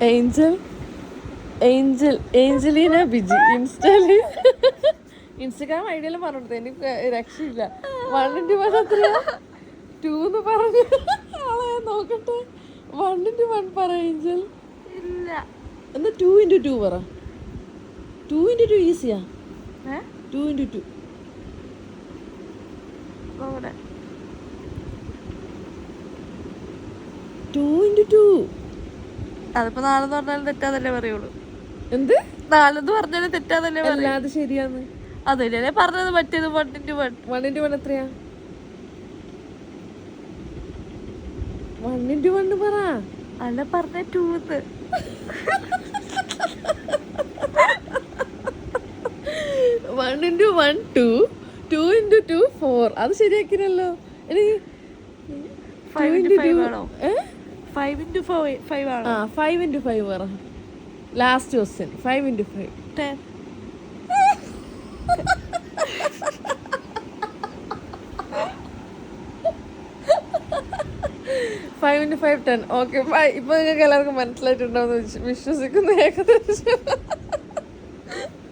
Angel Angel Angelina Biji Instagram ഐഡിയെല്ലാം പറഞ്ഞിട്ട് എനിക്ക് രക്ഷയില്ല. 1 into 1 എത്രയാ? 2 എന്ന് പറഞ്ഞു. ആളെ നോക്കട്ടെ. 1 into 1 പറ ഏഞ്ചൽ. ഇല്ല. എന്നാ 2 into 2 പറ. 2 into 2 ഈസിയാ. 2 into 2. നോക്കട്ടെ. 2 into 2. അതിപ്പോ 4 എന്ന് പറഞ്ഞാലും തെറ്റാന്നല്ലേ പറയുള്ളൂ. എന്ത്? 4 എന്ന് പറഞ്ഞാലും തെറ്റാന്നല്ലേ പറയൂ. അത് ശരിയാന്ന്. അതല്ലേ പറഞ്ഞത്. മറ്റേത് 1 into 1. 1 into 1 എത്രയാ? 1 into 1 പറ. അല്ല പറഞ്ഞ 2 എന്ന്. 1 into 1 2. 2 into 2 4. അത് ശരിയാക്കിനല്ലോ. ഇനി 5 into 5 ആണോ? 5 into 5 ആണോ? 5 into 5 പറ. Last question. 5 into 5. 10. 5 into 5 10. Okay, ഇപ്പൊ നിങ്ങൾക്ക് എല്ലാവർക്കും മനസ്സിലായിട്ടുണ്ടാവും വിശ്വസിക്കുന്നു ഏകദേശം.